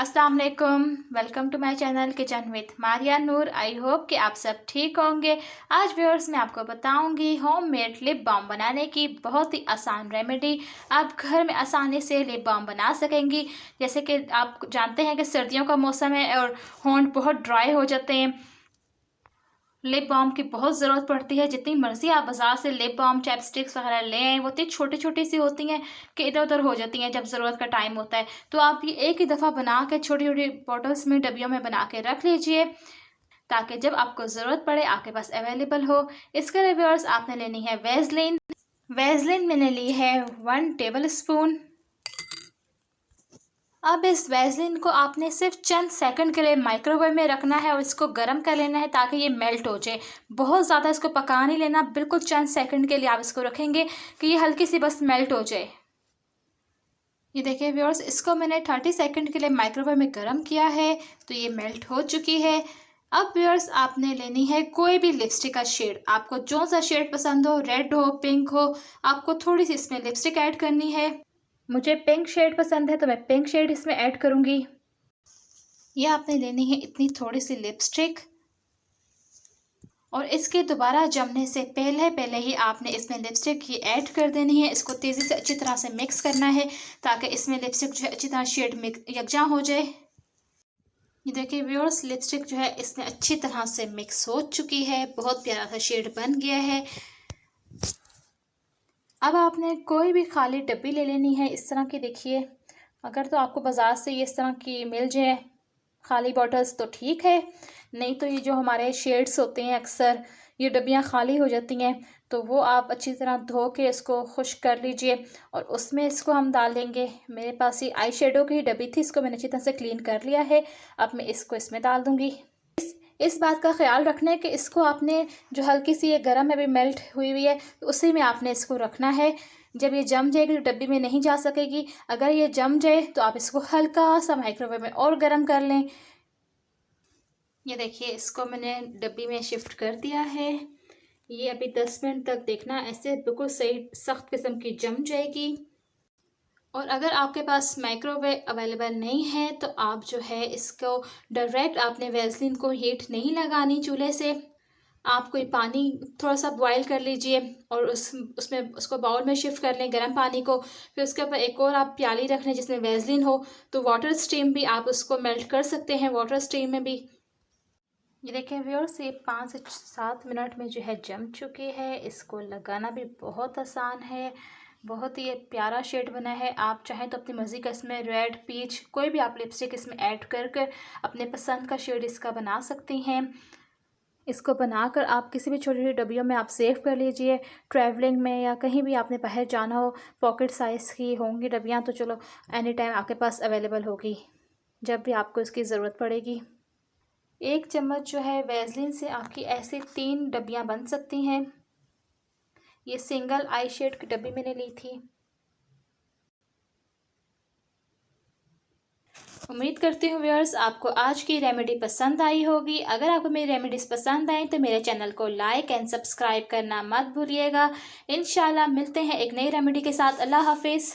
अस्सलाम वालेकुम। Welcome to my channel kitchen with Maria Noor. I hope कि आप सब ठीक होंगे। आज व्यूअर्स मैं आपको बताऊंगी होममेड लिप बाम बनाने की बहुत ही आसान रेमेडी। आप घर में आसानी से लिप बाम बना सकेंगी। जैसे कि आप जानते हैं कि सर्दियों का मौसम है और होंठ बहुत ड्राई हो जाते हैं। लिप बाम की बहुत ज़रूरत पड़ती है। जितनी मर्जी आप बाज़ार से लिप बाम चैपस्टिक्स वगैरह ले आए, वो इतनी छोटी छोटी सी होती हैं कि इधर उधर हो जाती हैं जब ज़रूरत का टाइम होता है। तो आप ये एक ही दफ़ा बना के छोटी छोटी बॉटल्स में, डब्बियों में बना के रख लीजिए ताकि जब आपको ज़रूरत पड़े आपके पास अवेलेबल हो। इसके लिए व्यूअर्स आपने लेनी है वेज़लिन। वेज़लिन मैंने ली है 1 टेबल स्पून। अब इस वैसलीन को आपने सिर्फ चंद सेकंड के लिए माइक्रोवेव में रखना है और इसको गर्म कर लेना है ताकि ये मेल्ट हो जाए। बहुत ज़्यादा इसको पका नहीं लेना, बिल्कुल चंद सेकंड के लिए आप इसको रखेंगे कि ये हल्की सी बस मेल्ट हो जाए। ये देखिए व्यूअर्स, इसको मैंने 30 सेकंड के लिए माइक्रोवेव में गर्म किया है तो ये मेल्ट हो चुकी है। अब व्यूअर्स आपने लेनी है कोई भी लिपस्टिक का शेड। आपको जो सा शेड पसंद हो, रेड हो, पिंक हो, आपको थोड़ी सी इसमें लिपस्टिक ऐड करनी है। मुझे पिंक शेड पसंद है तो मैं पिंक शेड इसमें ऐड करूँगी। ये आपने लेनी है इतनी थोड़ी सी लिपस्टिक और इसके दोबारा जमने से पहले पहले ही आपने इसमें लिपस्टिक ये ऐड कर देनी है। इसको तेज़ी से अच्छी तरह से मिक्स करना है ताकि इसमें लिपस्टिक जो है अच्छी तरह शेड मिक्स यकजा हो जाए। ये देखिए व्यूअर्स, लिपस्टिक जो है इसमें अच्छी तरह से मिक्स हो चुकी है, बहुत प्यारा सा शेड बन गया है। अब आपने कोई भी खाली डब्बी ले लेनी है इस तरह की। देखिए, अगर तो आपको बाज़ार से ये इस तरह की मिल जाए खाली बॉटल्स तो ठीक है, नहीं तो ये जो हमारे शेड्स होते हैं अक्सर ये डब्बियाँ खाली हो जाती हैं, तो वो आप अच्छी तरह धो के इसको खुश्क कर लीजिए और उसमें इसको हम डालेंगे। मेरे पास ये आई शेडो की डब्बी थी, इसको मैंने अच्छी तरह से क्लीन कर लिया है। अब मैं इसको इसमें डाल दूँगी। इस बात का ख्याल रखना है कि इसको आपने जो हल्की सी ये गर्म है, अभी मेल्ट हुई हुई है, तो उसी में आपने इसको रखना है। जब ये जम जाएगी तो डब्बी में नहीं जा सकेगी। अगर ये जम जाए तो आप इसको हल्का सा माइक्रोवेव में और गर्म कर लें। ये देखिए, इसको मैंने डब्बी में शिफ्ट कर दिया है। ये अभी 10 मिनट तक देखना, ऐसे बिल्कुल सही सख्त किस्म की जम जाएगी। और अगर आपके पास माइक्रोवेव अवेलेबल नहीं है तो आप जो है इसको डायरेक्ट, आपने वेसलिन को हीट नहीं लगानी चूल्हे से। आप कोई पानी थोड़ा सा बॉयल कर लीजिए और उसमें उसको बाउल में शिफ्ट कर लें गर्म पानी को। फिर उसके ऊपर एक और आप प्याली रख लें जिसमें वेसलिन हो। तो वाटर स्टीम भी आप उसको मेल्ट कर सकते हैं वाटर स्टीम में भी। ये देखें व्यूअर्स, ये 5 से 7 मिनट में जो है जम चुकी है। इसको लगाना भी बहुत आसान है, बहुत ही प्यारा शेड बना है। आप चाहें तो अपनी मर्ज़ी का इसमें रेड, पीच, कोई भी आप लिपस्टिक इसमें ऐड कर कर अपने पसंद का शेड इसका बना सकती हैं। इसको बनाकर आप किसी भी छोटी छोटी डब्बियों में आप सेव कर लीजिए। ट्रैवलिंग में या कहीं भी आपने बाहर जाना हो, पॉकेट साइज़ की होंगी डब्बियाँ तो चलो एनी टाइम आपके पास अवेलेबल होगी जब भी आपको इसकी ज़रूरत पड़ेगी। 1 चम्मच जो है वेसलिन से आपकी ऐसे 3 डब्बियाँ बन सकती हैं। ये सिंगल आई शेड की डब्बी मैंने ली थी। उम्मीद करती हूँ व्यूअर्स आपको आज की रेमेडी पसंद आई होगी। अगर आपको मेरी रेमेडीज़ पसंद आए तो मेरे चैनल को लाइक एंड सब्सक्राइब करना मत भूलिएगा। इंशाल्लाह मिलते हैं एक नई रेमेडी के साथ। अल्लाह हाफिज़।